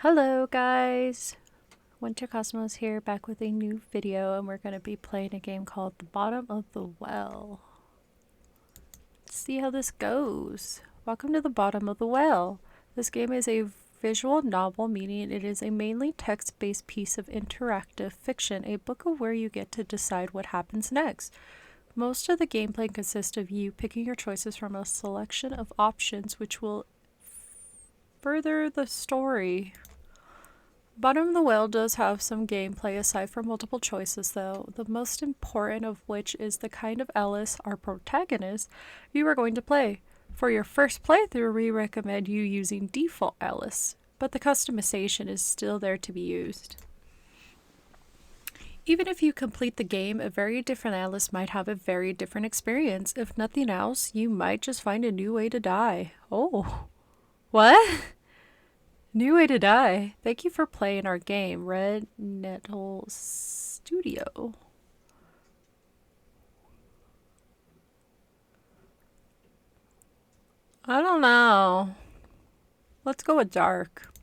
Hello guys, Winter Cosmos here, back with a new video, and we're going to be playing a game called The Bottom of the Well. Let's see how this goes. Welcome to The Bottom of the Well. This game is a visual novel, meaning it is a mainly text-based piece of interactive fiction, a book of where you get to decide what happens next. Most of the gameplay consists of you picking your choices from a selection of options which will further the story. Bottom of the Well does have some gameplay aside from multiple choices though, the most important of which is the kind of Alice, our protagonist, you are going to play. For your first playthrough, we recommend you using default Alice, but the customization is still there to be used. Even if you complete the game, a very different Alice might have a very different experience. If nothing else, you might just find a new way to die. Oh. What? New way to die. Thank you for playing our game, Red Nettle Studio. I don't know. Let's go with Dark.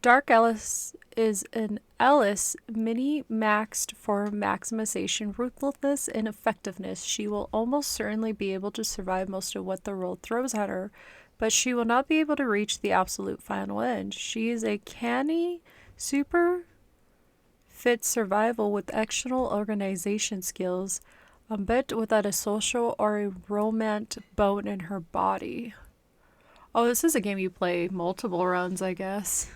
Dark Alice is an Alice mini-maxed for maximization, ruthlessness, and effectiveness. She will almost certainly be able to survive most of what the world throws at her, but she will not be able to reach the absolute final end. She is a canny, super fit survival with excellent organization skills, but without a social or a romantic bone in her body. Oh, this is a game you play multiple runs, I guess.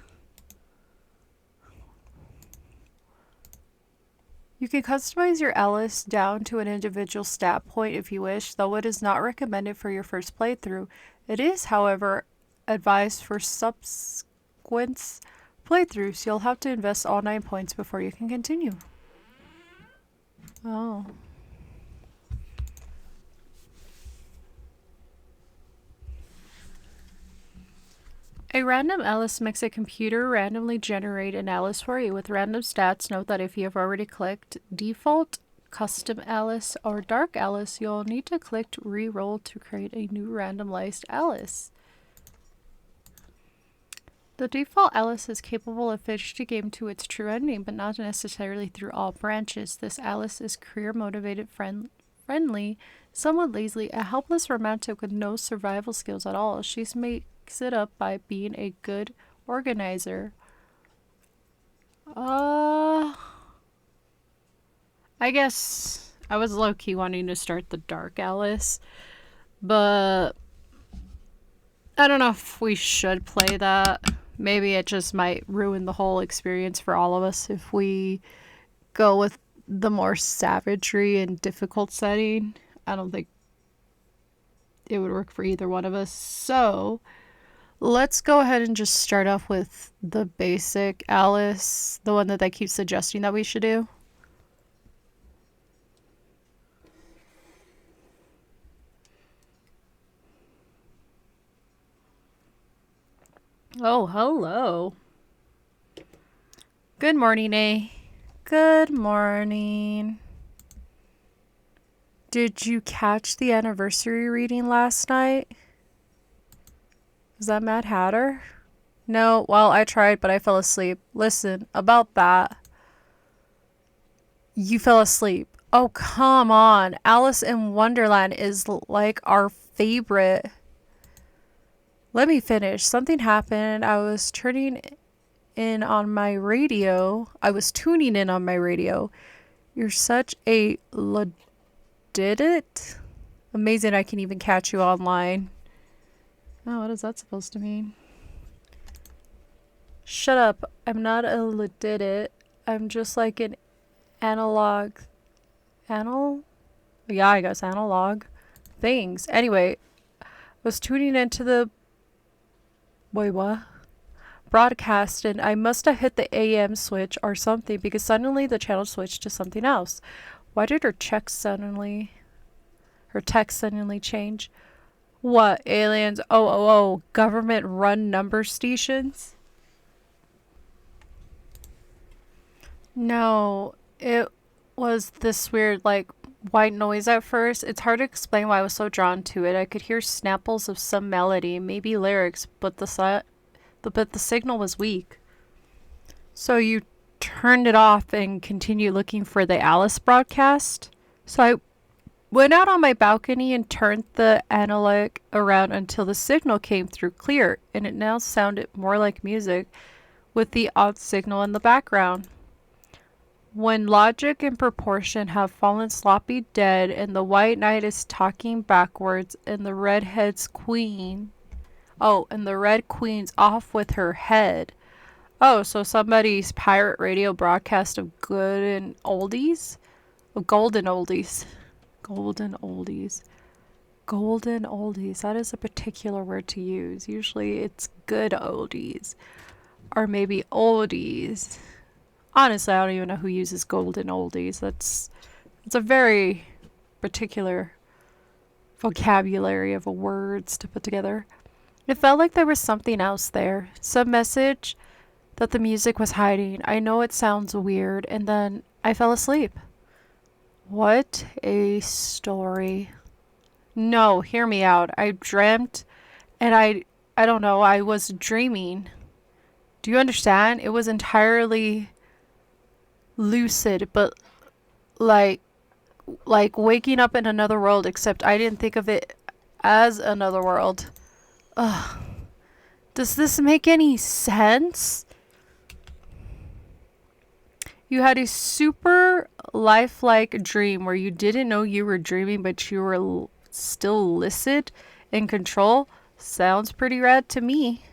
You can customize your Alice down to an individual stat point if you wish, though it is not recommended for your first playthrough. It is, however, advised for subsequent playthroughs. You'll have to invest all 9 points before you can continue. Oh. A random Alice makes a computer randomly generate an Alice for you with random stats. Note that if you have already clicked Default, Custom Alice, or Dark Alice, you'll need to click Reroll to create a new randomized Alice. The default Alice is capable of finishing the game to its true ending, but not necessarily through all branches. This Alice is career-motivated, friendly, somewhat lazy, a helpless romantic with no survival skills at all. She's makes it up by being a good organizer. I guess I was low-key wanting to start the Dark Alice, but I don't know if we should play that. Maybe it just might ruin the whole experience for all of us if we go with the more savagery and difficult setting. I don't think it would work for either one of us. So let's go ahead and just start off with the basic Alice, the one that they keep suggesting that we should do. Oh, hello. Good morning, A. Good morning. Did you catch the anniversary reading last night? Is that Mad Hatter? No, well, I tried, but I fell asleep. Listen, about that. You fell asleep. Oh, come on. Alice in Wonderland is like our favorite. Let me finish. Something happened. I was tuning in on my radio. You're such a legit. Amazing I can even catch you online. Oh, what is that supposed to mean? Shut up. I'm not a legit. I'm just like an analog. Yeah, I guess analog things. Anyway, was tuning into the broadcast, and I must have hit the AM switch or something because suddenly the channel switched to something else. Why did her text suddenly change? What, aliens? Oh, government run number stations? No, it was this weird, like, white noise at first. It's hard to explain why I was so drawn to it. I could hear snapples of some melody, maybe lyrics, but the but the signal was weak. So you turned it off and continued looking for the Alice broadcast. So I went out on my balcony and turned the analog around until the signal came through clear, and it now sounded more like music with the odd signal in the background. When logic and proportion have fallen sloppy dead, and the white knight is talking backwards, and the red queen's off with her head. Oh, so somebody's pirate radio broadcast of good and oldies? Of golden oldies. Golden oldies. Golden oldies. That is a particular word to use. Usually it's good oldies. Or maybe oldies. Honestly, I don't even know who uses golden oldies. It's a very particular vocabulary of words to put together. It felt like there was something else there. Some message that the music was hiding. I know it sounds weird, and then I fell asleep. What a story. No, hear me out. I dreamt, and I don't know, I was dreaming. Do you understand? It was entirely lucid, but like waking up in another world, except I didn't think of it as another world. Ugh. Does this make any sense? You had a super lifelike dream where you didn't know you were dreaming, but you were still lucid in control. Sounds pretty rad to me.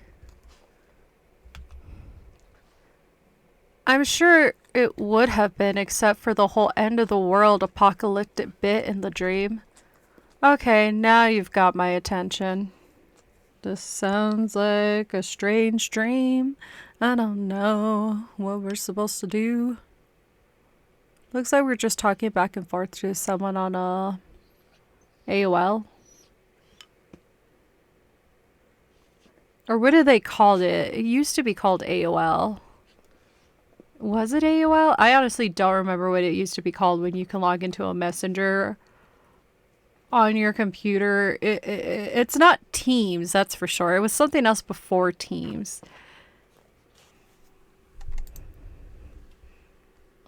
I'm sure it would have been, except for the whole end of the world apocalyptic bit in the dream. Okay, now you've got my attention. This sounds like a strange dream. I don't know what we're supposed to do. Looks like we're just talking back and forth to someone on AOL. Or what did they call it? It used to be called AOL. Was it AOL? I honestly don't remember what it used to be called when you can log into a messenger on your computer. It's not Teams, that's for sure. It was something else before Teams.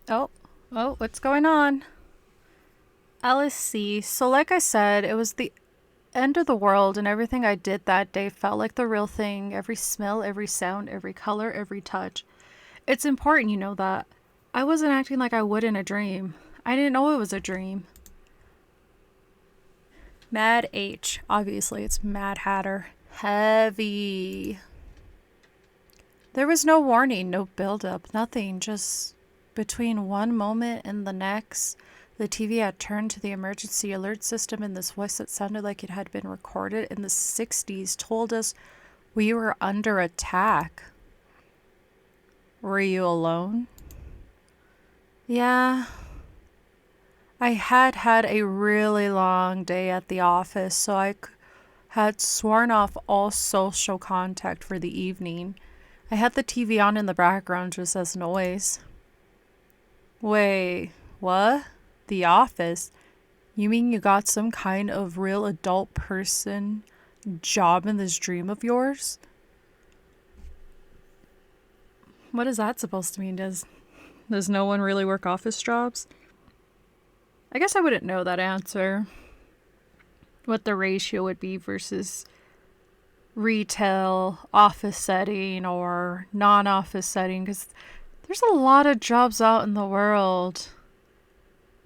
Oh, what's going on? Alice C. So like I said, it was the end of the world, and everything I did that day felt like the real thing. Every smell, every sound, every color, every touch. It's important you know that. I wasn't acting like I would in a dream. I didn't know it was a dream. Mad H. Obviously, it's Mad Hatter. Heavy. There was no warning, no build-up, nothing. Just between one moment and the next, the TV had turned to the emergency alert system, and this voice that sounded like it had been recorded in the 60s told us we were under attack. Were you alone? Yeah. I had a really long day at the office, so I had sworn off all social contact for the evening. I had the TV on in the background just as noise. Wait, what? The office? You mean you got some kind of real adult person job in this dream of yours? What is that supposed to mean? Does no one really work office jobs? I guess I wouldn't know that answer. What the ratio would be versus retail, office setting, or non-office setting, because there's a lot of jobs out in the world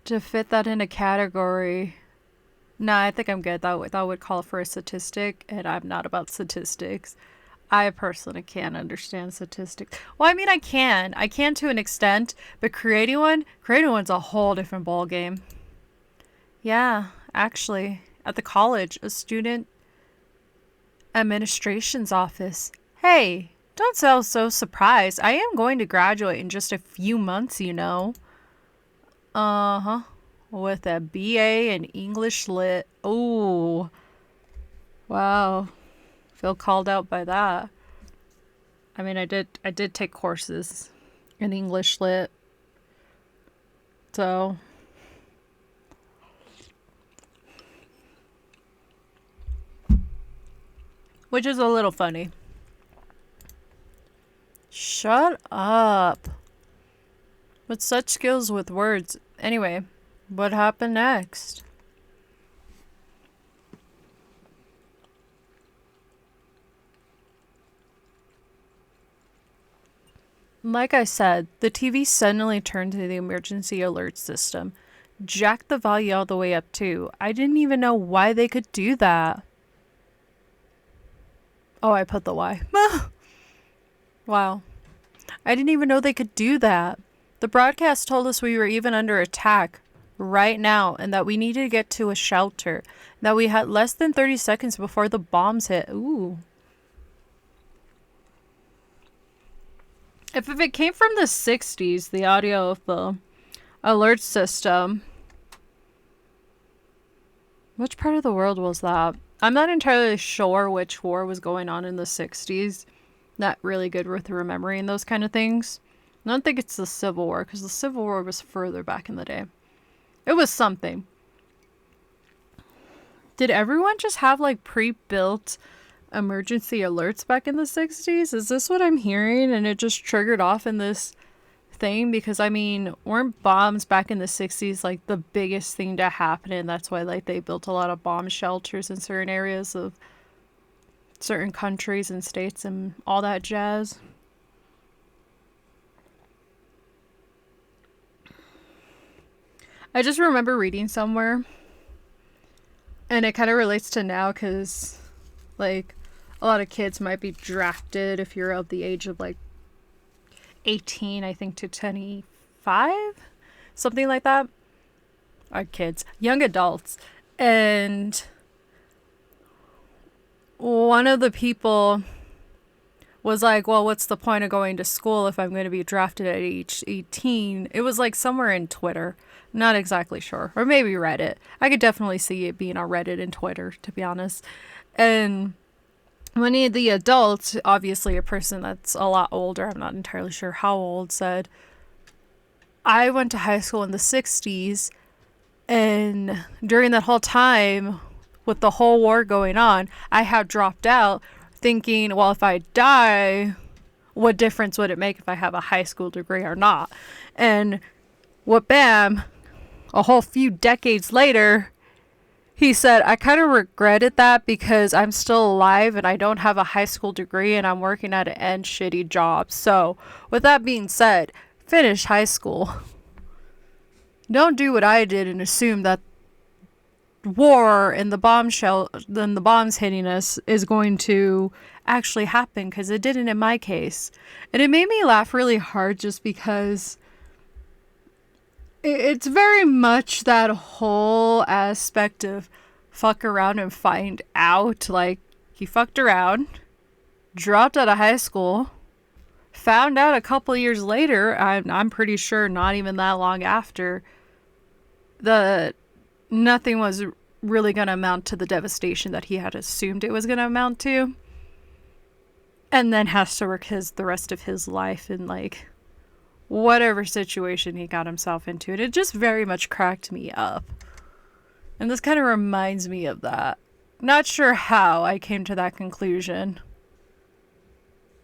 to fit that in a category. Nah, I think I'm good. That would call for a statistic, and I'm not about statistics. I personally can't understand statistics. Well, I mean, I can to an extent, but creating one's a whole different ball game. Yeah, actually, at the college, a student administration's office. Hey, don't sound so surprised. I am going to graduate in just a few months, you know. Uh-huh. With a BA in English Lit. Ooh. Wow. Feel called out by that. I mean, I did take courses in English Lit. So, which is a little funny. Shut up. With such skills with words. Anyway, what happened next? Like I said, the TV suddenly turned to the emergency alert system. Jacked the volume all the way up too. I didn't even know why they could do that. Oh, I put the why. Wow. I didn't even know they could do that. The broadcast told us we were even under attack right now and that we needed to get to a shelter. That we had less than 30 seconds before the bombs hit. Ooh. If it came from the 60s, the audio of the alert system, which part of the world was that? I'm not entirely sure which war was going on in the 60s. Not really good with remembering those kind of things. I don't think it's the Civil War, because the Civil War was further back in the day. It was something. Did everyone just have like pre-built emergency alerts back in the 60s? Is this what I'm hearing? And it just triggered off in this thing? Because I mean, weren't bombs back in the 60s like the biggest thing to happen? And that's why like they built a lot of bomb shelters in certain areas of certain countries and states and all that jazz. I just remember reading somewhere, and it kind of relates to now because like a lot of kids might be drafted if you're of the age of like 18, I think, to 25, something like that. Our kids, young adults. And one of the people was like, well, what's the point of going to school if I'm going to be drafted at age 18? It was like somewhere in Twitter. Not exactly sure. Or maybe Reddit. I could definitely see it being on Reddit and Twitter, to be honest. And one of the adults, obviously a person that's a lot older, I'm not entirely sure how old, said, I went to high school in the 60s, and during that whole time, with the whole war going on, I had dropped out thinking, well, if I die, what difference would it make if I have a high school degree or not? And what, bam, a whole few decades later, he said, I kind of regretted that because I'm still alive and I don't have a high school degree and I'm working at an end shitty job. So, with that being said, finish high school. Don't do what I did and assume that war and the bombs hitting us is going to actually happen, because it didn't in my case. And it made me laugh really hard just because it's very much that whole aspect of fuck around and find out. Like, he fucked around, dropped out of high school, found out a couple years later, I'm pretty sure not even that long after, that nothing was really going to amount to the devastation that he had assumed it was going to amount to. And then has to work the rest of his life in like whatever situation he got himself into. And it just very much cracked me up. And this kind of reminds me of that. Not sure how I came to that conclusion.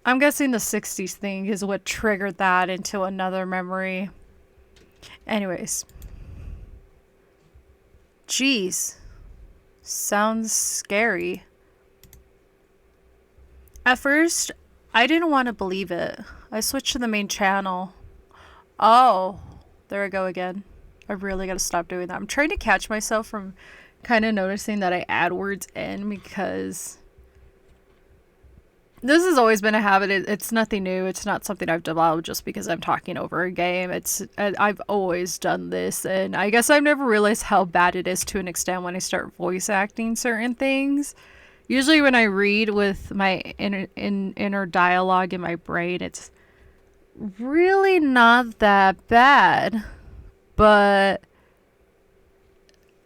I'm guessing the 60s thing is what triggered that into another memory. Anyways. Jeez. Sounds scary. At first, I didn't want to believe it. I switched to the main channel. Oh, there I go again. I really got to stop doing that. I'm trying to catch myself from kind of noticing that I add words in, because this has always been a habit. It's nothing new. It's not something I've developed just because I'm talking over a game. I've always done this, and I guess I've never realized how bad it is to an extent when I start voice acting certain things. Usually when I read with my inner dialogue in my brain, it's really not that bad. But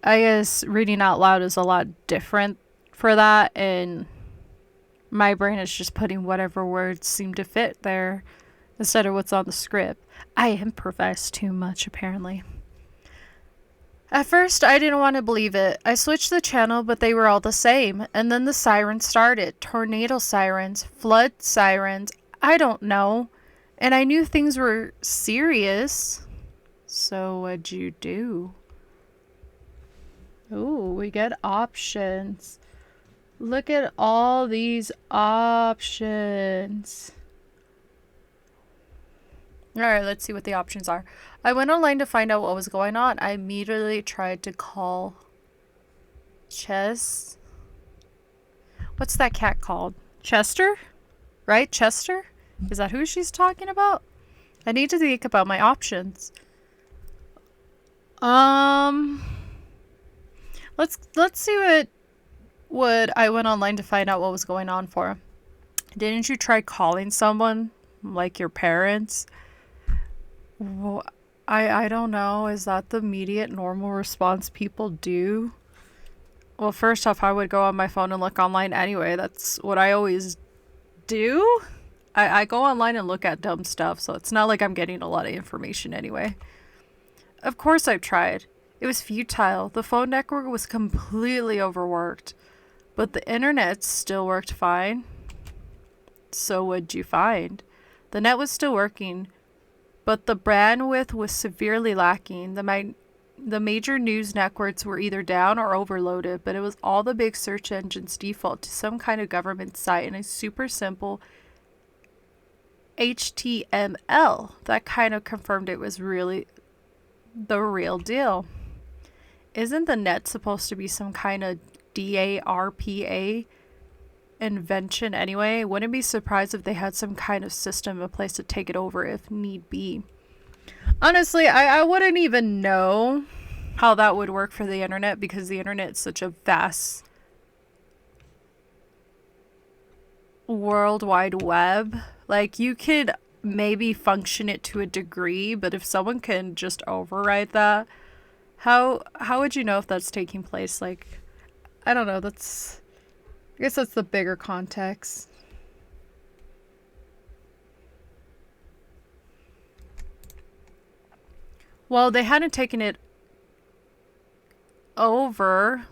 I guess reading out loud is a lot different for that, and my brain is just putting whatever words seem to fit there instead of what's on the script. I improvise too much, apparently. At first, I didn't want to believe it. I switched the channel, but they were all the same. And then the sirens started. Tornado sirens, flood sirens. I don't know. And I knew things were serious. So what'd you do? Ooh, we get options. Look at all these options. Alright, let's see what the options are. I went online to find out what was going on. I immediately tried to call Chess. What's that cat called? Chester? Right? Chester? Is that who she's talking about? I need to think about my options. Let's see what I went online to find out what was going on for. Didn't you try calling someone? Like your parents? Well, I don't know. Is that the immediate normal response people do? Well, first off, I would go on my phone and look online anyway. That's what I always do. I go online and look at dumb stuff, so it's not like I'm getting a lot of information anyway. Of course I've tried. It was futile. The phone network was completely overworked, but the internet still worked fine. So what'd you find? The net was still working, but the bandwidth was severely lacking. The major news networks were either down or overloaded, but it was all the big search engines default to some kind of government site in a super simple HTML. That kind of confirmed it was really the real deal. Isn't the net supposed to be some kind of DARPA invention anyway? Wouldn't be surprised if they had some kind of system in place to take it over if need be. Honestly, I wouldn't even know how that would work for the internet because the internet is such a vast World Wide Web. Like, you could maybe function it to a degree, but if someone can just override that, how would you know if that's taking place? Like, I don't know. I guess that's the bigger context. Well, they hadn't taken it over.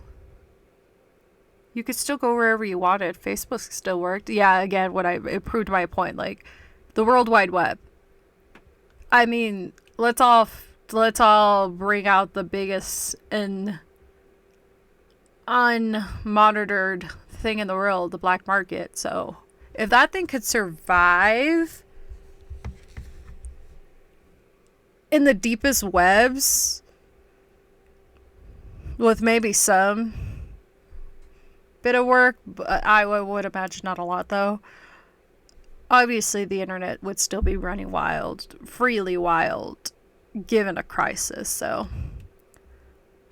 You could still go wherever you wanted. Facebook still worked. Yeah, again, it proved my point. Like, the World Wide Web. I mean, let's all bring out the biggest and unmonitored thing in the world, the black market. So, if that thing could survive in the deepest webs with maybe some bit of work, but I would imagine not a lot though. Obviously the internet would still be running freely wild, given a crisis. So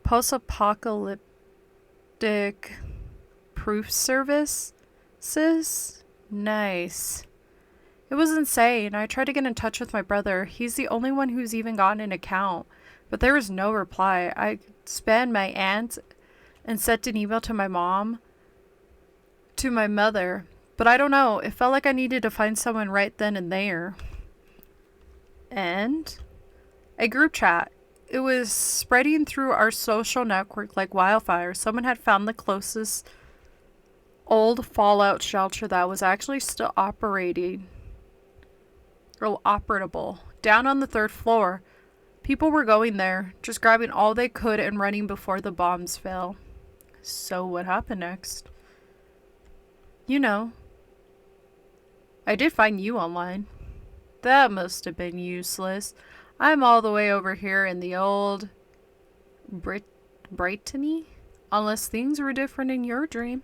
post-apocalyptic proof services? Nice. It was insane. I tried to get in touch with my brother. He's the only one who's even gotten an account, but there was no reply. I spammed my aunt and sent an email to my mom, to my mother, but I don't know. It felt like I needed to find someone right then and there. And a group chat. It was spreading through our social network like wildfire. Someone had found the closest old fallout shelter that was actually still operable, down on the 3rd floor. People were going there, just grabbing all they could and running before the bombs fell. So what happened next? You know, I did find you online. That must have been useless. I'm all the way over here in the old Brittany? Unless things were different in your dream.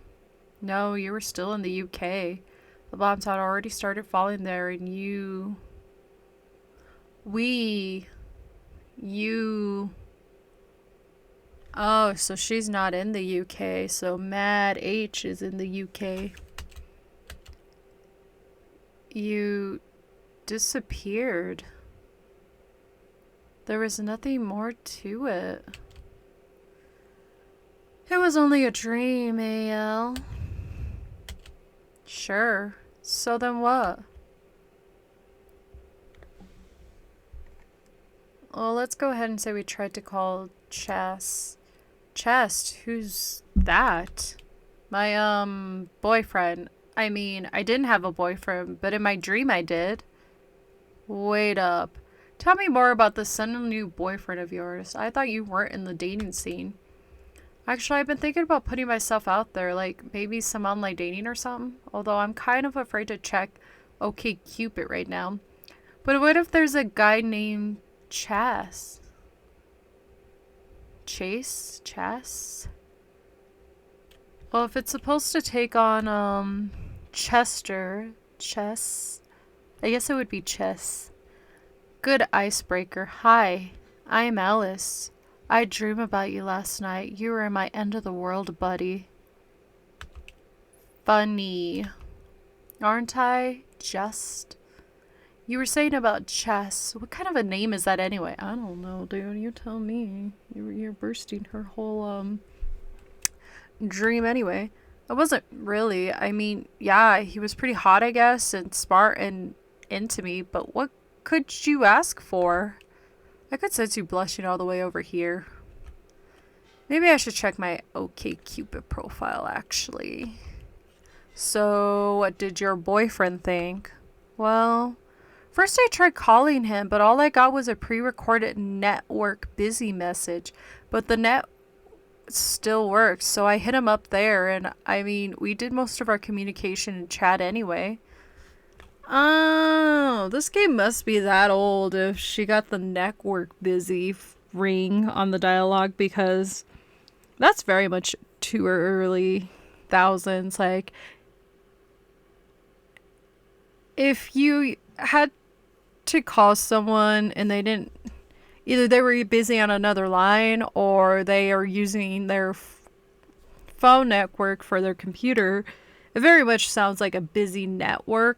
No, you were still in the UK. The bombs had already started falling there and you... Oh, so she's not in the UK. So Mad H is in the UK. You disappeared. There was nothing more to it. It was only a dream, AL. Sure. So then what? Well, let's go ahead and say we tried to call Chest. Who's that? My, boyfriend. I mean, I didn't have a boyfriend, but in my dream I did. Wait up. Tell me more about this sudden new boyfriend of yours. I thought you weren't in the dating scene. Actually, I've been thinking about putting myself out there, like maybe some online dating or something. Although I'm kind of afraid to check OkCupid right now. But what if there's a guy named Chess? Chess? Well, if it's supposed to take on, Chess, I guess it would be Chess. Good icebreaker. Hi, I'm Alice. I dreamed about you last night. You were my end of the world buddy. Funny. Aren't I? Just. You were saying about Chess. What kind of a name is that anyway? I don't know, dude. You tell me. You're bursting her whole, dream anyway. I wasn't really. I mean, yeah, he was pretty hot, I guess, and smart and into me, but what could you ask for? I could sense you blushing all the way over here. Maybe I should check my OkCupid profile, actually. So, what did your boyfriend think? Well, first I tried calling him, but all I got was a pre-recorded network busy message. But the net still works, so I hit him up there, and I mean, we did most of our communication in chat anyway. Oh, this game must be that old if she got the network busy ring on the dialogue, because that's very much too early thousands. Like, if you had to call someone and they didn't, either they were busy on another line or they are using their phone network for their computer, it very much sounds like a busy network.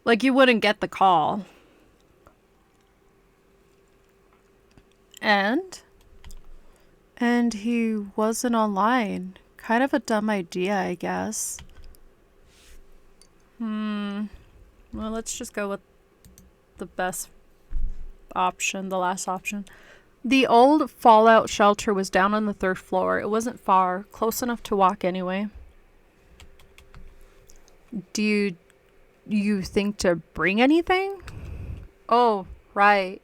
Like, you wouldn't get the call. And he wasn't online. Kind of a dumb idea, I guess. Well, let's just go with the best option, the last option. The old Fallout shelter was down on the 3rd floor. It wasn't far, close enough to walk anyway. Do you think to bring anything? Oh, right.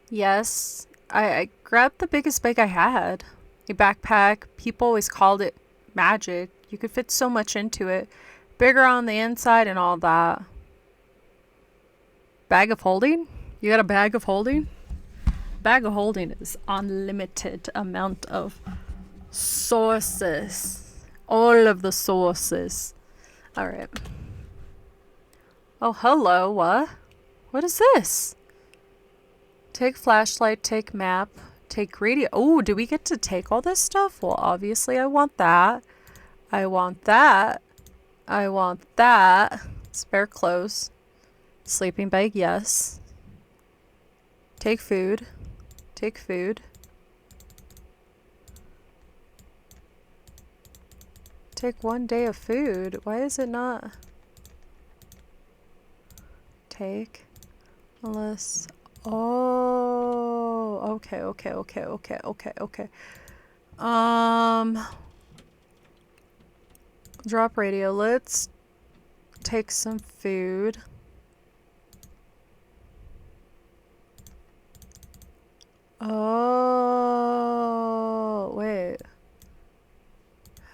Yes. I grabbed the biggest bag I had. A backpack. People always called it magic. You could fit so much into it. Bigger on the inside and all that. Bag of holding? You got a bag of holding? Bag of holding is unlimited amount of sauces. All of the sauces. Alright. Oh, hello, what? What is this? Take flashlight, take map, take radio. Oh, do we get to take all this stuff? Well, obviously I want that. I want that. I want that. Spare clothes. Sleeping bag, yes. Take food. Take food. Take 1 day of food. Why is it not? Take. Unless. Oh. Okay. Drop radio. Let's take some food. Oh, wait.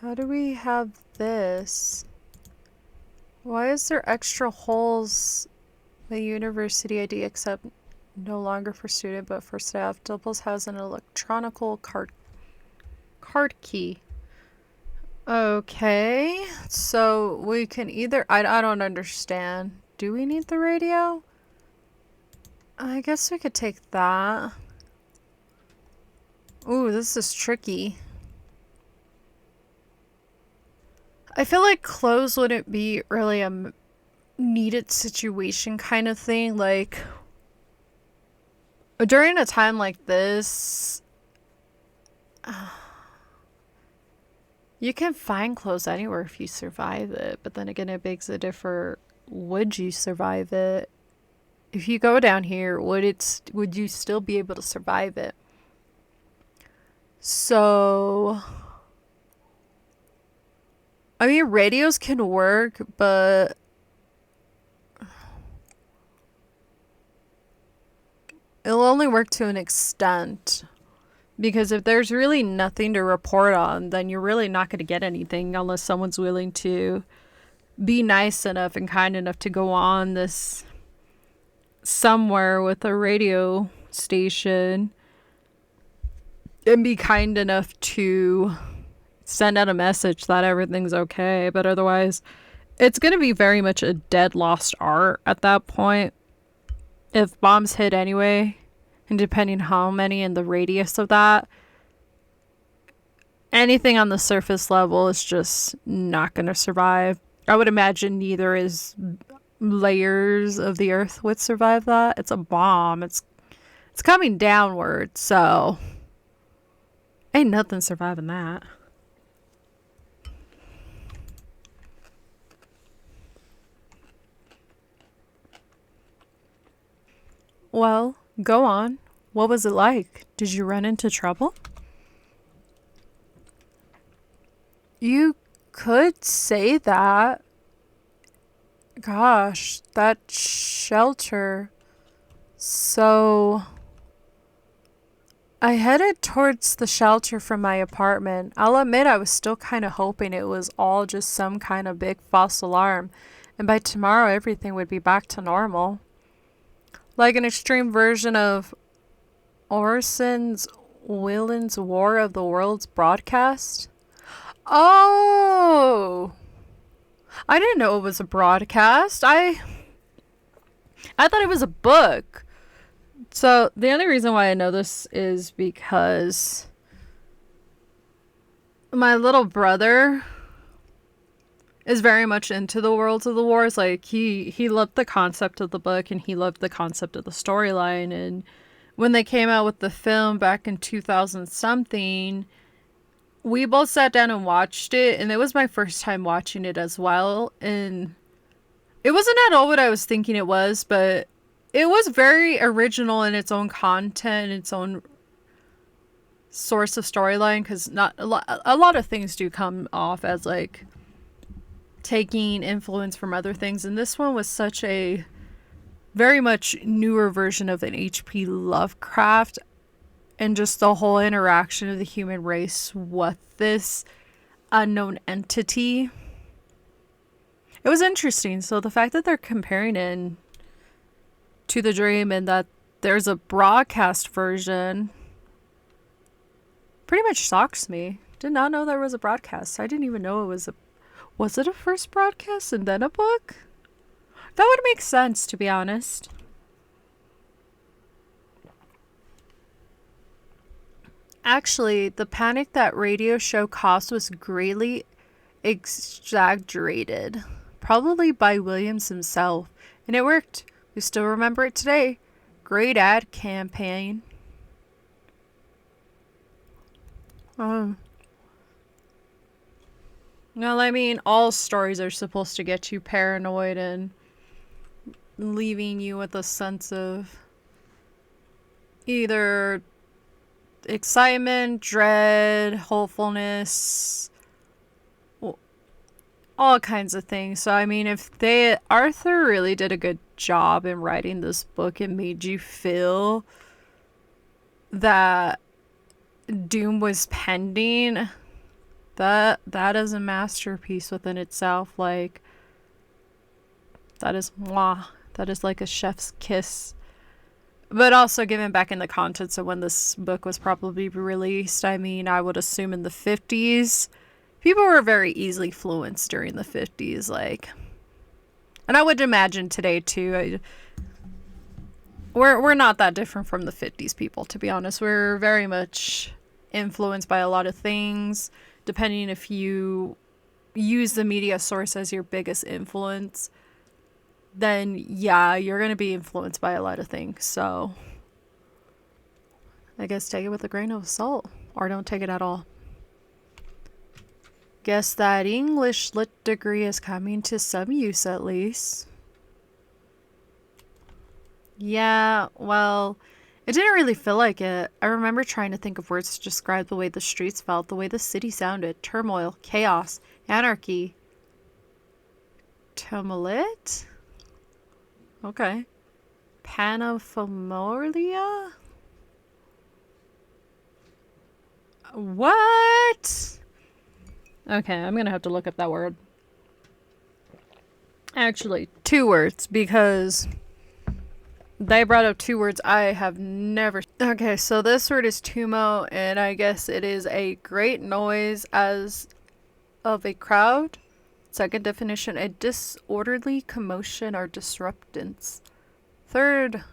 How do we have this? Why is there extra holes? The university ID except no longer for student but for staff. Doubles has an electronical card key. Okay, so we can either I don't understand. Do we need the radio? I guess we could take that. Ooh, this is tricky. I feel like clothes wouldn't be really a needed situation kind of thing. Like, during a time like this, you can find clothes anywhere if you survive it. But then again, it begs a different, would you survive it? If you go down here, would you still be able to survive it? So I mean, radios can work, but it'll only work to an extent. Because if there's really nothing to report on, then you're really not going to get anything unless someone's willing to be nice enough and kind enough to go on this somewhere with a radio station and be kind enough to send out a message that everything's okay. But otherwise, it's going to be very much a dead lost art at that point. If bombs hit anyway, and depending how many in the radius of that, anything on the surface level is just not going to survive. I would imagine neither is layers of the earth would survive that. It's a bomb. It's coming downward, so ain't nothing surviving that. Well, go on. What was it like? Did you run into trouble? You could say that. Gosh, that shelter. So I headed towards the shelter from my apartment. I'll admit I was still kind of hoping it was all just some kind of big false alarm, and by tomorrow everything would be back to normal. Like an extreme version of Orson Welles' War of the Worlds broadcast. Oh! I didn't know it was a broadcast. I thought it was a book. So the only reason why I know this is because my little brother is very much into the Worlds of the Wars. Like he loved the concept of the book and he loved the concept of the storyline. And when they came out with the film back in 2000 something, we both sat down and watched it, and it was my first time watching it as well. And it wasn't at all what I was thinking it was, but it was very original in its own content, its own source of storyline, because not a lot of things do come off as like taking influence from other things, and this one was such a very much newer version of an H.P. Lovecraft, and just the whole interaction of the human race with this unknown entity. It was interesting. So the fact that they're comparing it to The Dream and that there's a broadcast version pretty much shocks me. Did not know there was a broadcast. I didn't even know it was a... Was it a first broadcast and then a book? That would make sense, to be honest. Actually, the panic that radio show caused was greatly exaggerated, probably by Williams himself, and it worked. We still remember it today. Great ad campaign. Well, I mean, all stories are supposed to get you paranoid and leaving you with a sense of either excitement, dread, hopefulness, all kinds of things. So, I mean, if Arthur really did a good job in writing this book and made you feel that doom was pending, that is a masterpiece within itself. Like, that is mwah. That is like a chef's kiss. But also given back in the context of when this book was probably released, I mean, I would assume in the 50s, people were very easily influenced during the 50s, like, and I would imagine today too. We're not that different from the 50s people, to be honest. We're very much influenced by a lot of things, depending if you use the media source as your biggest influence, then yeah, you're going to be influenced by a lot of things. So I guess take it with a grain of salt, or don't take it at all. Guess that English lit degree is coming to some use at least. Yeah, well, it didn't really feel like it. I remember trying to think of words to describe the way the streets felt, the way the city sounded. Turmoil, chaos, Anarchy. Tomalit? Okay. Panophomolia? What? Okay, I'm gonna have to look up that word. Actually, 2 words, because they brought up 2 words I have never. Okay, so this word is tumo, and I guess it is a great noise as of a crowd. Second definition, a disorderly commotion or disruptance. Third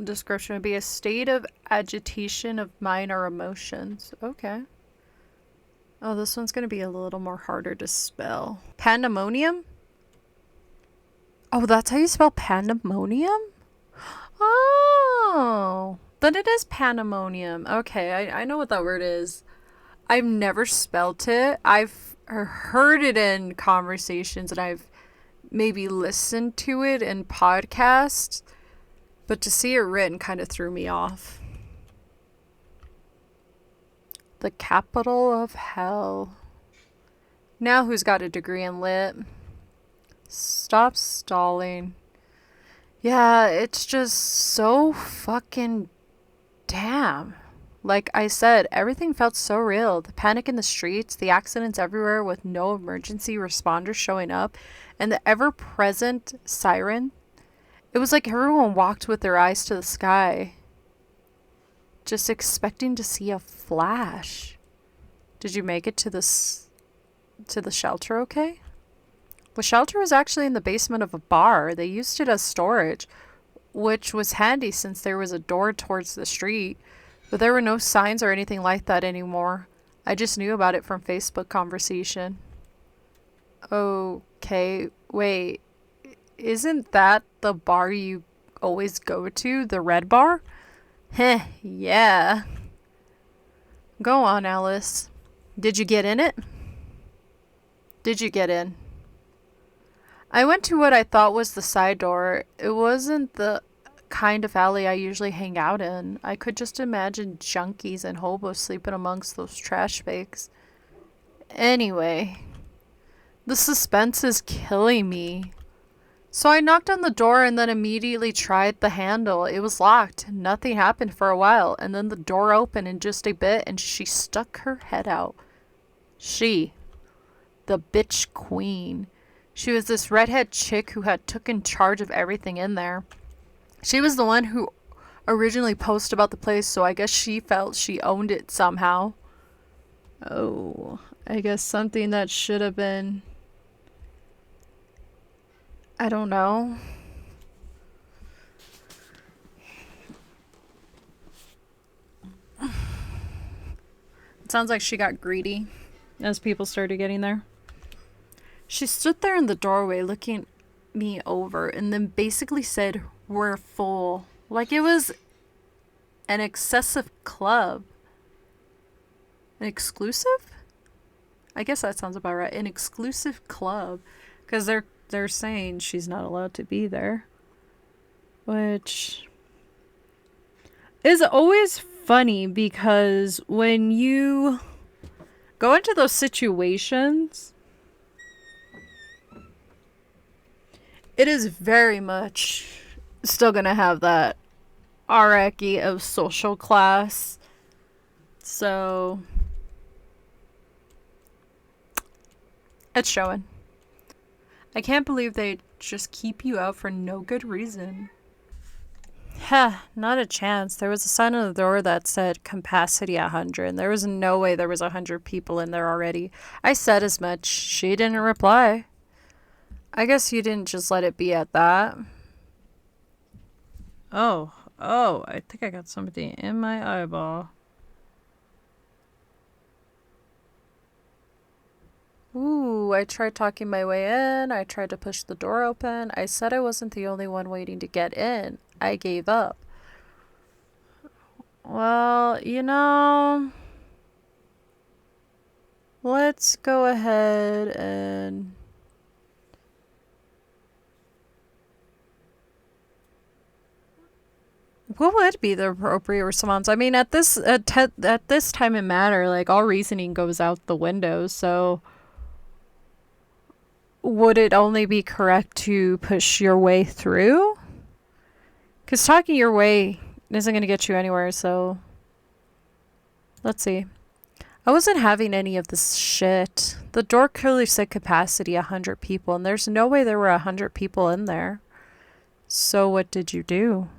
description would be a state of agitation of mind or emotions. Okay. Oh, this one's going to be a little more harder to spell. Pandemonium? Oh, that's how you spell pandemonium? Oh, then it is pandemonium. Okay, I know what that word is. I've never spelt it. I've heard it in conversations and I've maybe listened to it in podcasts, but to see it written kind of threw me off. The capital of hell. Now who's got a degree in lit? Stop stalling. Yeah, it's just so fucking damn. Like I said, everything felt so real. The panic in the streets, the accidents everywhere with no emergency responders showing up, and the ever-present siren. It was like everyone walked with their eyes to the sky, just expecting to see a flash. Did you make it to the shelter okay? The shelter was actually in the basement of a bar. They used it as storage, which was handy since there was a door towards the street. But there were no signs or anything like that anymore. I just knew about it from Facebook conversation. Okay, wait. Isn't that the bar you always go to? The red bar? Heh, yeah. Go on, Alice. Did you get in it? Did you get in? I went to what I thought was the side door. It wasn't the kind of alley I usually hang out in. I could just imagine junkies and hobos sleeping amongst those trash bags. Anyway, the suspense is killing me. So I knocked on the door and then immediately tried the handle. It was locked. Nothing happened for a while, and then the door opened in just a bit and she stuck her head out. She, the bitch queen. She was this redhead chick who had taken charge of everything in there. She was the one who originally posted about the place, so I guess she felt she owned it somehow. Oh, I guess something that should have been, I don't know. It sounds like she got greedy as people started getting there. She stood there in the doorway looking me over and then basically said, "We're full." Like it was an excessive club. An exclusive? I guess that sounds about right. An exclusive club. Because they're saying she's not allowed to be there. Which is always funny because when you go into those situations, it is very much still gonna have that hierarchy of social class. So it's showing. I can't believe they just keep you out for no good reason. Heh, not a chance. There was a sign on the door that said capacity 100, and there was no way there was 100 people in there already. I said as much. She didn't reply. I guess you didn't just let it be at that. Oh, I think I got something in my eyeball. Ooh, I tried talking my way in. I tried to push the door open. I said I wasn't the only one waiting to get in. I gave up. Well, let's go ahead and what would be the appropriate response? I mean, at this time and matter, like all reasoning goes out the window. So would it only be correct to push your way through? Because talking your way isn't going to get you anywhere, so let's see. I wasn't having any of this shit. The door clearly said capacity 100 people, and there's no way there were 100 people in there. So what did you do?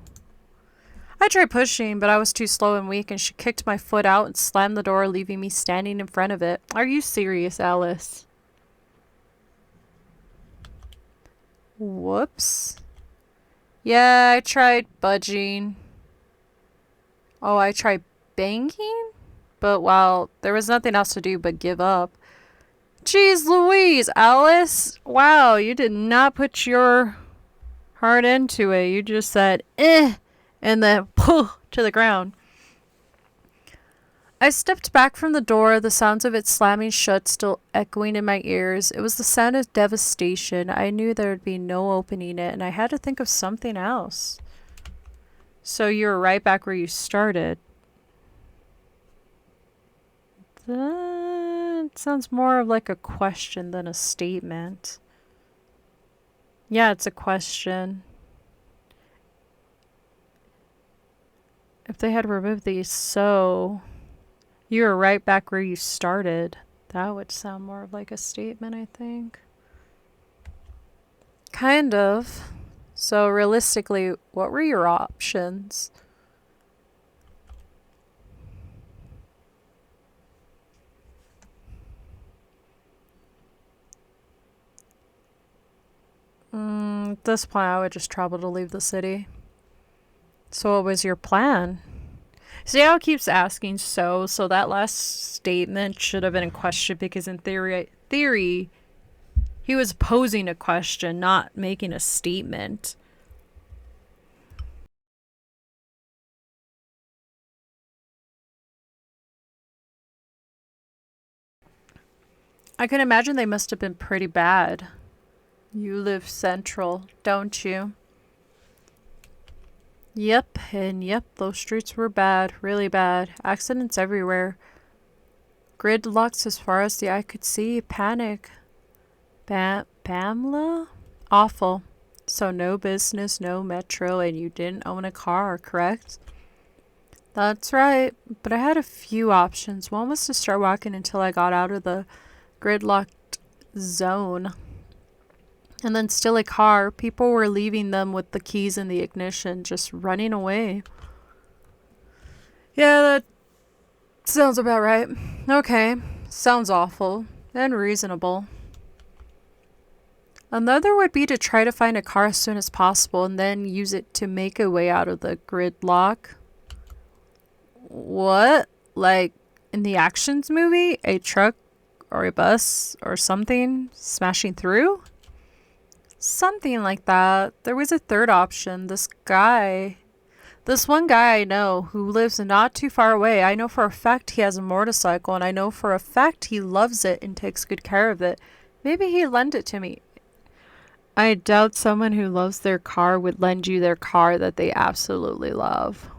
I tried pushing, but I was too slow and weak, and she kicked my foot out and slammed the door, leaving me standing in front of it. Are you serious, Alice? Whoops. Yeah, I tried budging. Oh, I tried banging? But, well, there was nothing else to do but give up. Jeez Louise, Alice. Wow, you did not put your heart into it. You just said, eh, and then, poof, to the ground. I stepped back from the door, the sounds of it slamming shut still echoing in my ears. It was the sound of devastation. I knew there would be no opening it, and I had to think of something else. So you were right back where you started. That sounds more of like a question than a statement. Yeah, it's a question. If they had removed these, so you were right back where you started. That would sound more of like a statement, I think. Kind of. So realistically, what were your options? At this point, I would just travel to leave the city. So what was your plan? See how it keeps asking so that last statement should have been a question because in theory, he was posing a question, not making a statement. I can imagine they must have been pretty bad. You live central, don't you? Yep, and yep, those streets were bad, really bad. Accidents everywhere. Gridlocks as far as the eye could see. Panic. Pamela? Awful. So no business, no metro, and you didn't own a car, correct? That's right, but I had a few options. One was to start walking until I got out of the gridlocked zone. And then still a car. People were leaving them with the keys in the ignition, just running away. Yeah, that sounds about right. Okay, sounds awful and reasonable. Another would be to try to find a car as soon as possible and then use it to make a way out of the gridlock. What? Like in the actions movie? A truck or a bus or something smashing through? Something like that. There was a third option. This one guy I know who lives not too far away. I know for a fact he has a motorcycle, and I know for a fact he loves it and takes good care of it. Maybe he'd lend it to me. I doubt someone who loves their car would lend you their car that they absolutely love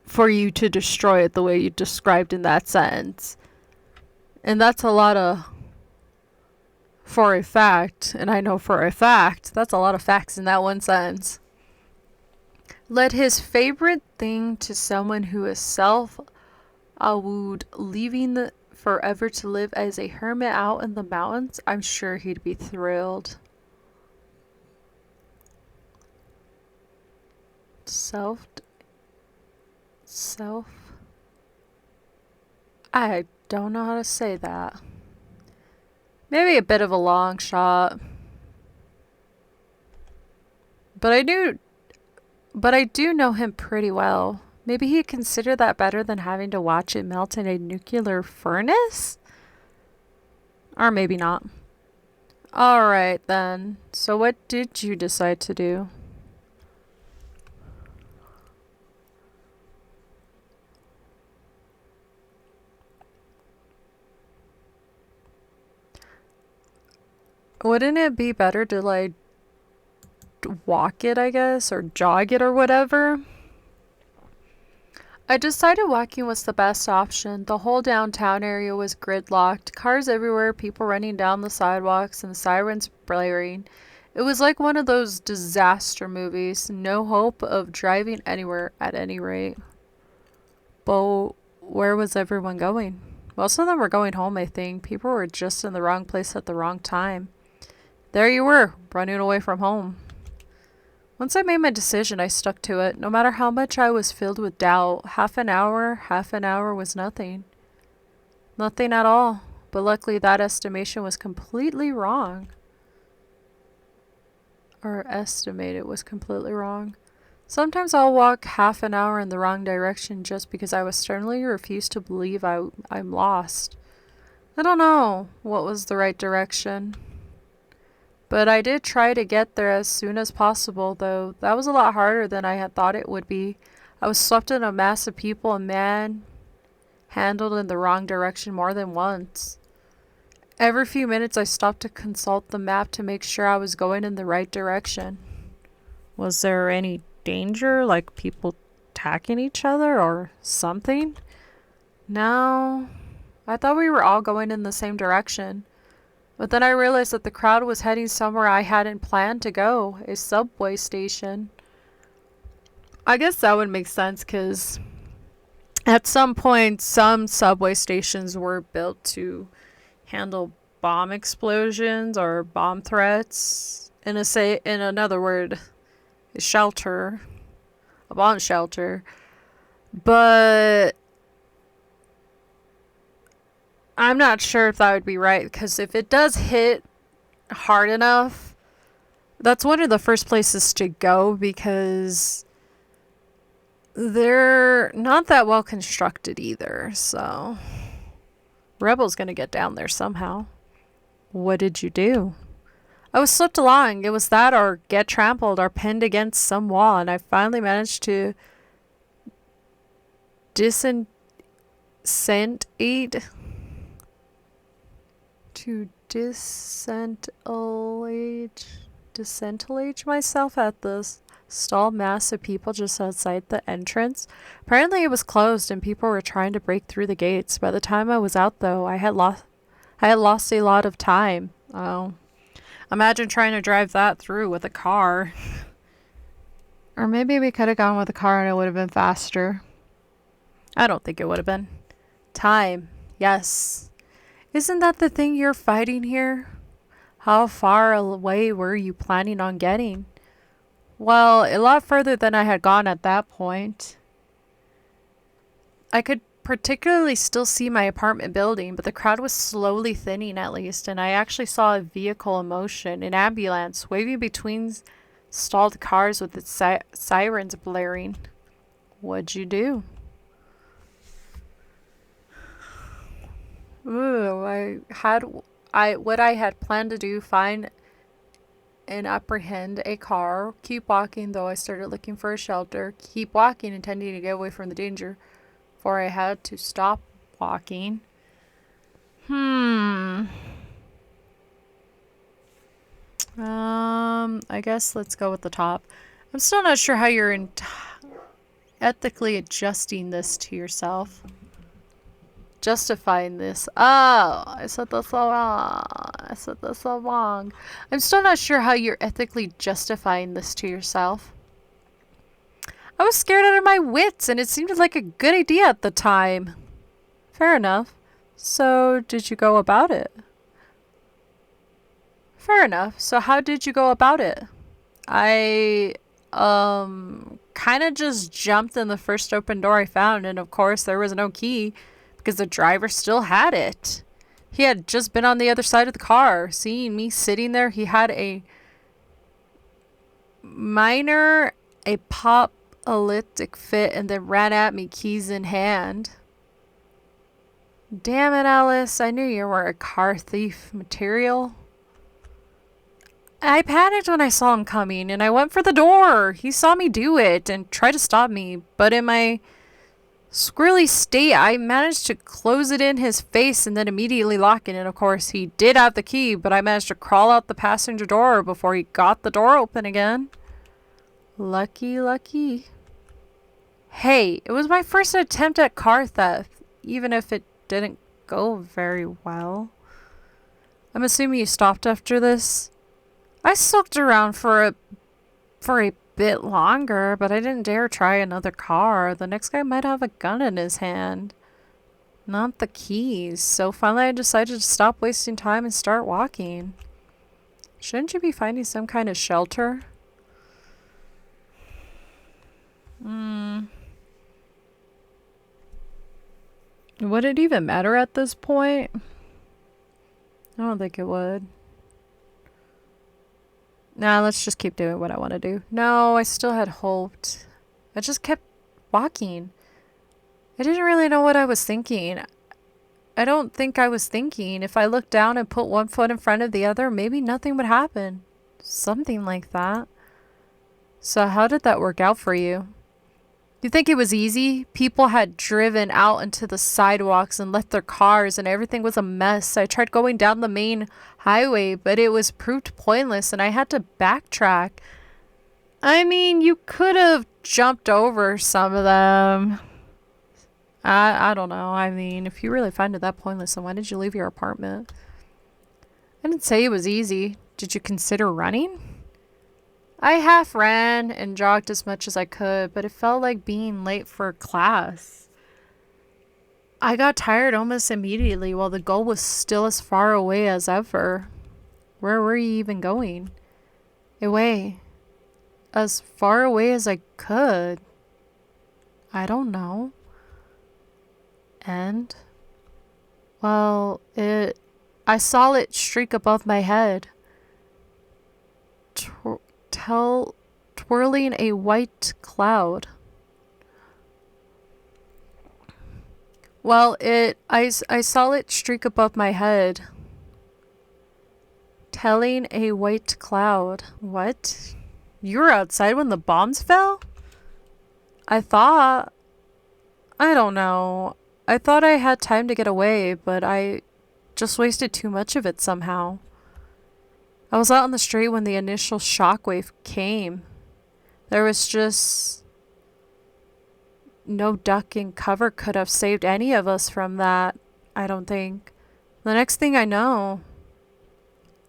for you to destroy it the way you described in that sentence. And that's a lot of for a fact, and I know for a fact, that's a lot of facts in that one sentence. Led his favorite thing to someone who is self-awed, leaving forever to live as a hermit out in the mountains. I'm sure he'd be thrilled. I don't know how to say that. Maybe a bit of a long shot. But I do know him pretty well. Maybe he'd consider that better than having to watch it melt in a nuclear furnace? Or maybe not. Alright then. So what did you decide to do? Wouldn't it be better to like walk it, I guess, or jog it or whatever? I decided walking was the best option. The whole downtown area was gridlocked, cars everywhere, people running down the sidewalks, and sirens blaring. It was like one of those disaster movies. No hope of driving anywhere at any rate. But where was everyone going? Most of them were going home, I think. People were just in the wrong place at the wrong time. There you were, running away from home. Once I made my decision, I stuck to it. No matter how much I was filled with doubt, half an hour was nothing. Nothing at all. But luckily that estimation was completely wrong. Or estimated was completely wrong. Sometimes I'll walk half an hour in the wrong direction just because I was sternly refused to believe I'm lost. I don't know what was the right direction. But I did try to get there as soon as possible, though that was a lot harder than I had thought it would be. I was swept in a mass of people and handled in the wrong direction more than once. Every few minutes I stopped to consult the map to make sure I was going in the right direction. Was there any danger, like people attacking each other or something? No. I thought we were all going in the same direction. But then I realized that the crowd was heading somewhere I hadn't planned to go, a subway station. I guess that would make sense because at some point some subway stations were built to handle bomb explosions or bomb threats. In another word, a shelter, a bomb shelter. But I'm not sure if that would be right, because if it does hit hard enough, that's one of the first places to go, because they're not that well constructed either. So Rebel's gonna get down there somehow. What did you do? I was slipped along. It was that or get trampled or pinned against some wall, and I finally managed to decentrate myself at this stalled mass of people just outside the entrance. Apparently it was closed and people were trying to break through the gates. By the time I was out, though, I had lost a lot of time. Oh, imagine trying to drive that through with a car. Or maybe we could have gone with a car and it would have been faster. I don't think it would have been. Time. Yes. Isn't that the thing you're fighting here? How far away were you planning on getting? Well, a lot further than I had gone at that point. I could particularly still see my apartment building, but the crowd was slowly thinning at least, and I actually saw a vehicle in motion, an ambulance, waving between stalled cars with its sirens blaring. What'd you do? Ooh, what I had planned to do, find and apprehend a car, keep walking, though I started looking for a shelter, keep walking, intending to get away from the danger, for I had to stop walking. I guess let's go with the top. I'm still not sure how you're ethically adjusting this to yourself. Justifying this. Oh, I said this so wrong. I'm still not sure how you're ethically justifying this to yourself. I was scared out of my wits, and it seemed like a good idea at the time. Fair enough. So, did you go about it? Fair enough. So, how did you go about it? I, kind of just jumped in the first open door I found, and of course, there was no key, because the driver still had it. He had just been on the other side of the car. Seeing me sitting there, he had a post-apocalyptic fit and then ran at me, keys in hand. Damn it, Alice. I knew you were a car thief material. I panicked when I saw him coming, and I went for the door. He saw me do it and tried to stop me, but in my squirrely state, I managed to close it in his face and then immediately lock it. And of course, he did have the key, but I managed to crawl out the passenger door before he got the door open again. Lucky. Hey, it was my first attempt at car theft, even if it didn't go very well. I'm assuming you stopped after this? I sulked around for a bit longer, but I didn't dare try another car. The next guy might have a gun in his hand, not the keys. So finally I decided to stop wasting time and start walking. Shouldn't you be finding some kind of shelter? Would it even matter at this point? I don't think it would. Nah, let's just keep doing what I want to do. No, I still had hoped. I just kept walking. I didn't really know what I was thinking. I don't think I was thinking. If I looked down and put one foot in front of the other, maybe nothing would happen. Something like that. So how did that work out for you? You think it was easy? People had driven out into the sidewalks and left their cars and everything was a mess. I tried going down the main highway, but it was proved pointless and I had to backtrack. I mean, you could have jumped over some of them. I don't know. I mean, if you really find it that pointless, then why did you leave your apartment? I didn't say it was easy. Did you consider running? I half ran and jogged as much as I could, but it felt like being late for class. I got tired almost immediately while the goal was still as far away as ever. Where were you even going? Away. As far away as I could. I don't know. And? Well, I saw it streak above my head. Twirling a white cloud. Well, I saw it streak above my head. Telling a white cloud. What? You were outside when the bombs fell? I thought. I don't know. I thought I had time to get away, but I just wasted too much of it somehow. I was out on the street when the initial shockwave came. There was just no duck and cover could have saved any of us from that, I don't think. The next thing I know,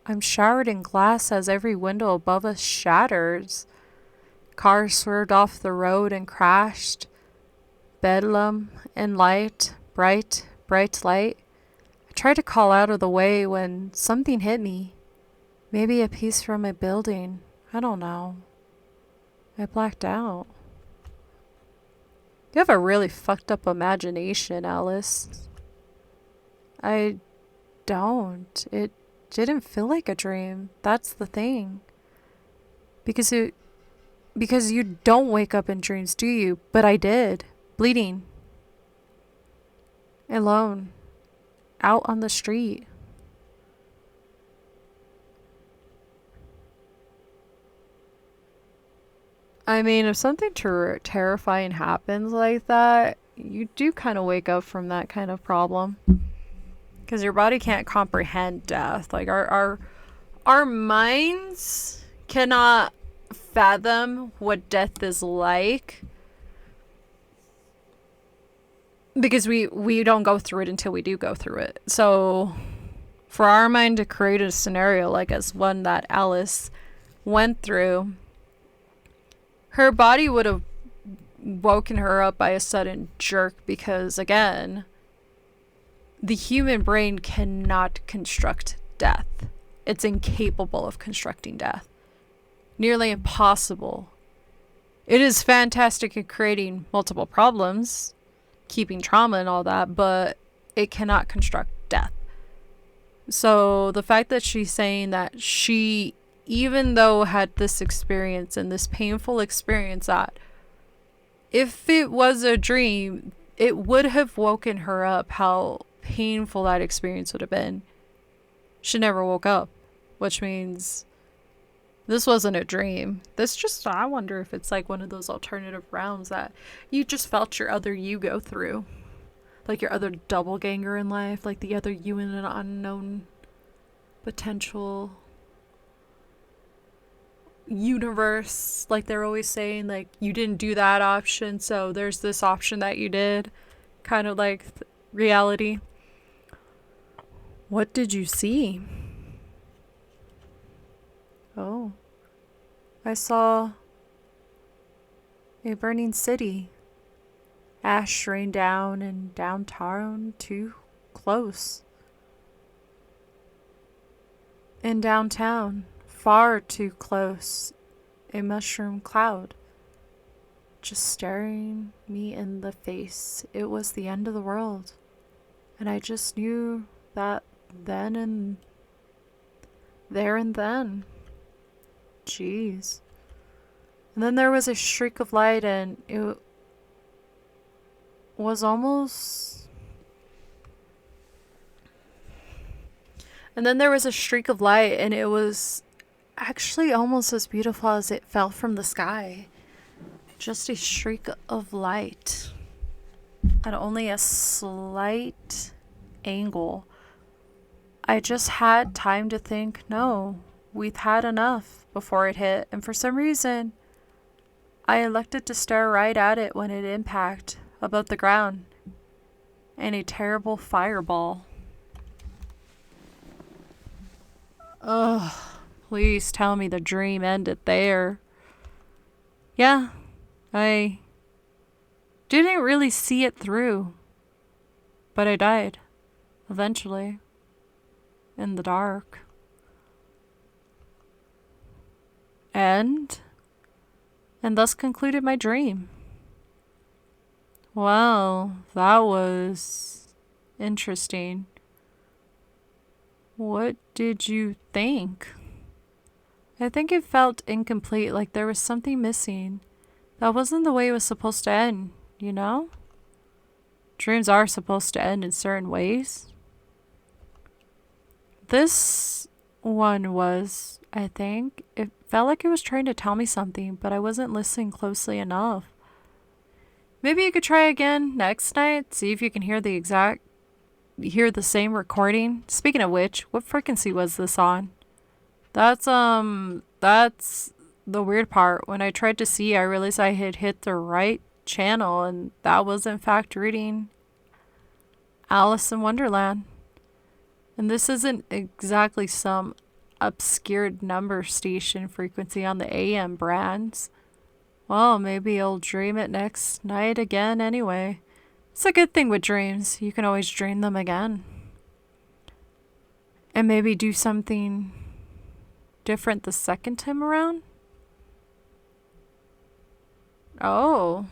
I'm showered in glass as every window above us shatters. Cars swerved off the road and crashed. Bedlam and light, bright light. I tried to call out of the way when something hit me. Maybe a piece from a building. I don't know. I blacked out. You have a really fucked up imagination, Alice. I don't. It didn't feel like a dream. That's the thing. Because you don't wake up in dreams, do you? But I did. Bleeding. Alone. Out on the street. I mean, if something terrifying happens like that, you do kind of wake up from that kind of problem. Because your body can't comprehend death. Like, our minds cannot fathom what death is like. Because we don't go through it until we do go through it. So, for our mind to create a scenario like as one that Alice went through, her body would have woken her up by a sudden jerk because, again, the human brain cannot construct death. It's incapable of constructing death. Nearly impossible. It is fantastic at creating multiple problems, keeping trauma and all that, but it cannot construct death. So the fact that she's saying that she, even though had this experience and this painful experience, that if it was a dream, it would have woken her up, how painful that experience would have been. She never woke up, which means this wasn't a dream. This just, I wonder if it's like one of those alternative realms that you just felt your other you go through. Like your other doppelganger in life, like the other you in an unknown potential universe. Like they're always saying, like, you didn't do that option, so there's this option that you did. Kind of like reality. What did you see? Oh, I saw a burning city. Ash rained down and downtown too close. In downtown, far too close, a mushroom cloud just staring me in the face. It was the end of the world. And I just knew that then and there and then. Jeez. And then there was a shriek of light, and it was almost. And then there was a streak of light, and it was actually almost as beautiful as it fell from the sky. Just a streak of light at only a slight angle. I just had time to think, no, we've had enough before it hit, and for some reason, I elected to stare right at it when it impacted above the ground, and a terrible fireball. Ugh, please tell me the dream ended there. Yeah, I didn't really see it through, but I died, eventually, in the dark. And thus concluded my dream. Well, that was interesting. What did you think? I think it felt incomplete, like there was something missing. That wasn't the way it was supposed to end, you know? Dreams are supposed to end in certain ways. This one was, I think, it felt like it was trying to tell me something, but I wasn't listening closely enough. Maybe you could try again next night, see if you can hear the same recording. Speaking of which, what frequency was this on? That's the weird part. When I tried to see, I realized I had hit the right channel, and that was in fact reading Alice in Wonderland. And this isn't exactly some obscured number station frequency on the AM brands. Well, maybe I'll dream it next night again anyway. It's a good thing with dreams. You can always dream them again. And maybe do something different the second time around? Oh.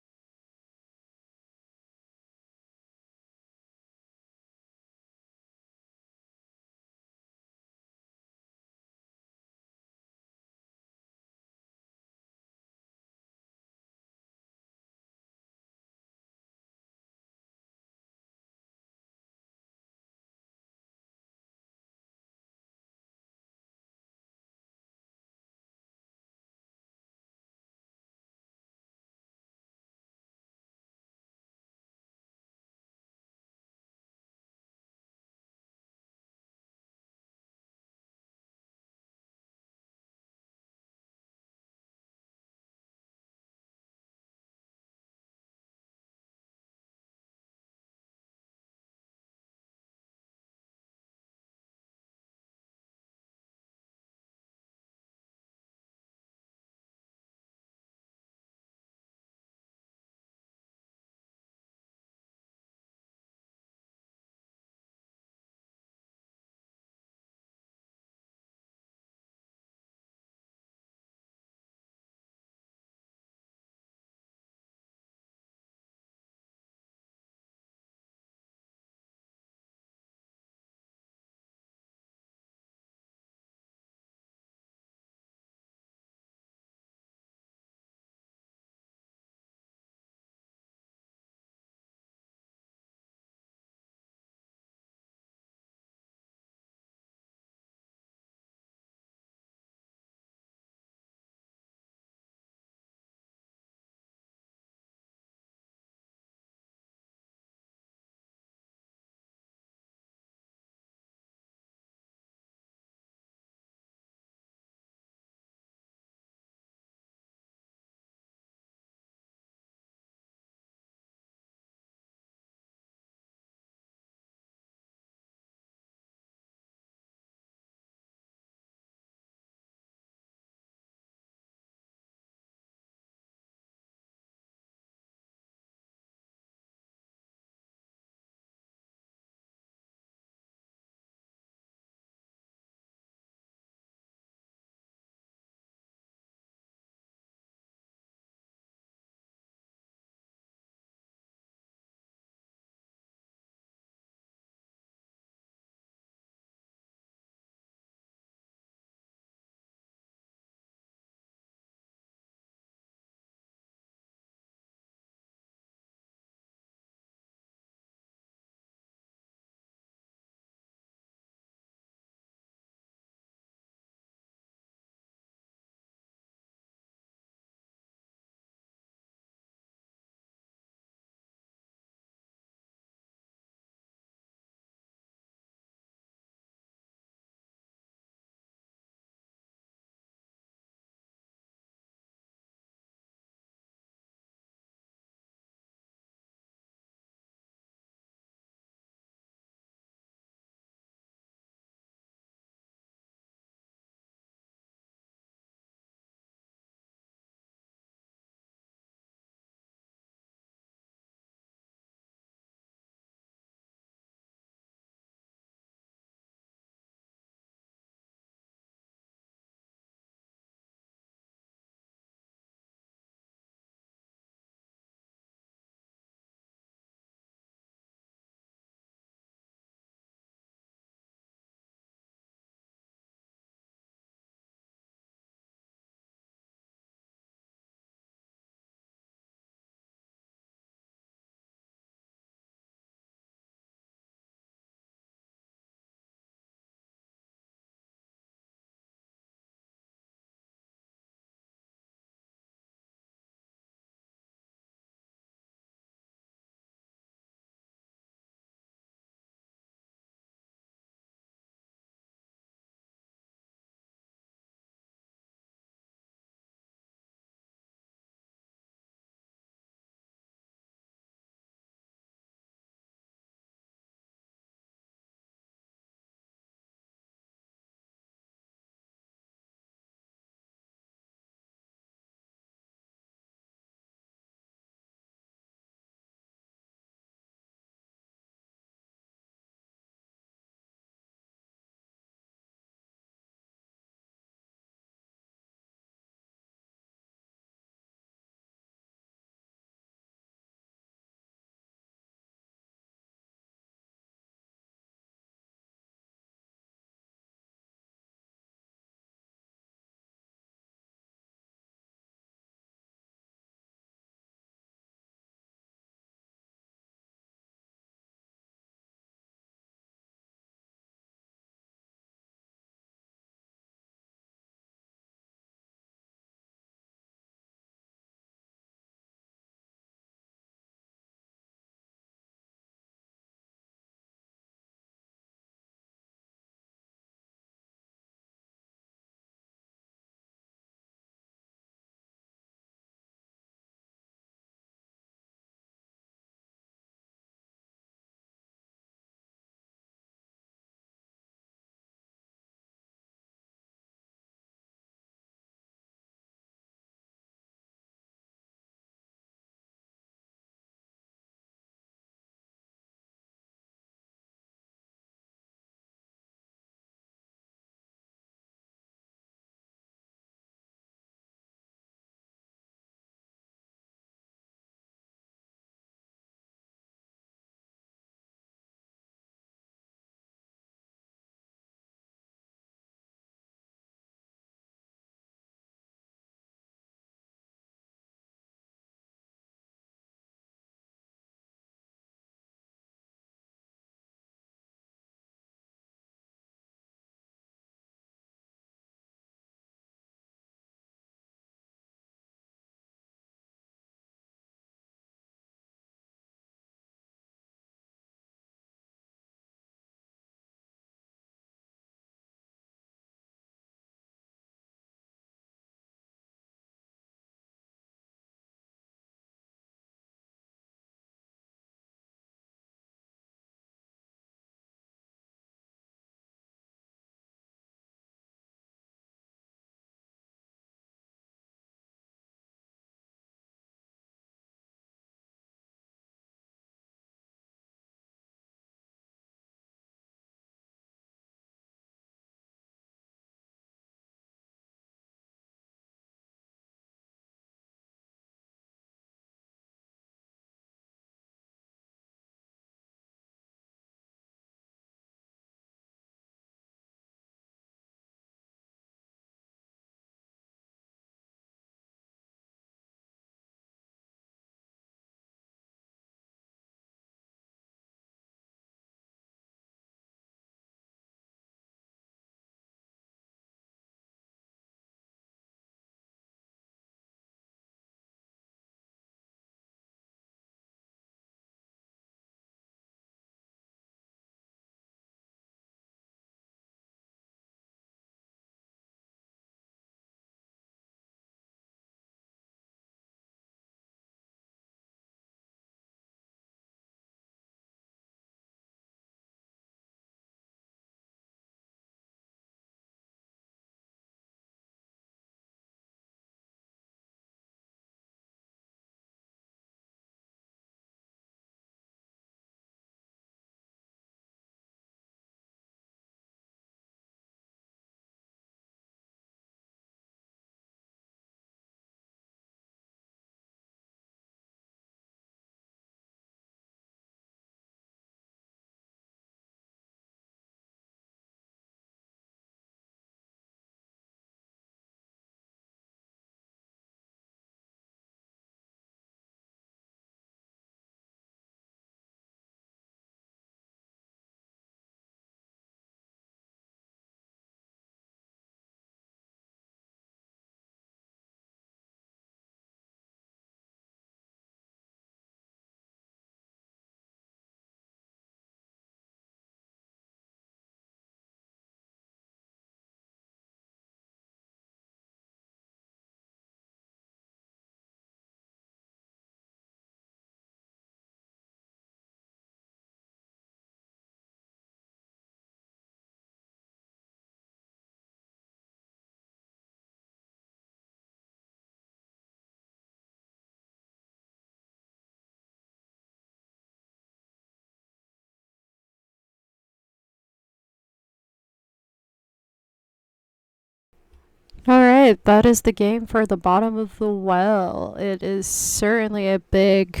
right, that is the game for the bottom of the well. It is certainly a big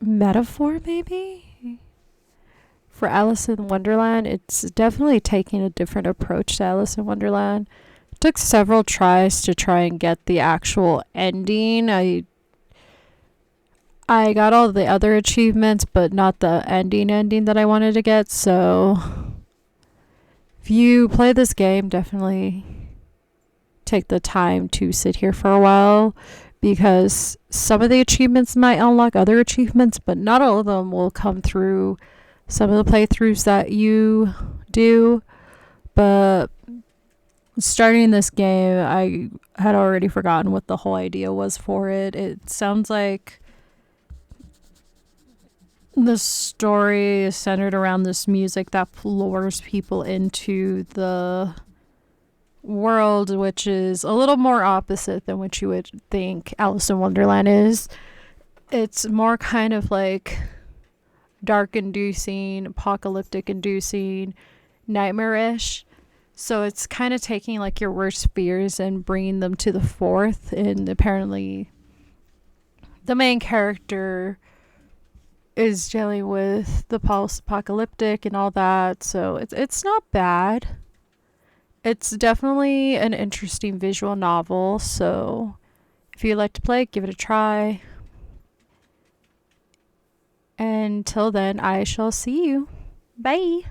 metaphor, maybe, for Alice in Wonderland. It's definitely taking a different approach to Alice in Wonderland. It took several tries to try and get the actual ending. I got all the other achievements, but not the ending that I wanted to get. So if you play this game, definitely take the time to sit here for a while, because some of the achievements might unlock other achievements, but not all of them will come through some of the playthroughs that you do. But starting this game, I had already forgotten what the whole idea was for it. It sounds like the story is centered around this music that lures people into the world, which is a little more opposite than what you would think Alice in Wonderland is. It's more kind of like dark inducing, apocalyptic inducing, nightmarish. So it's kind of taking like your worst fears and bringing them to the forth. And apparently the main character is dealing with the post-apocalyptic and all that. So it's not bad. It's definitely an interesting visual novel. So if you'd like to play, give it a try. Until then, I shall see you. Bye.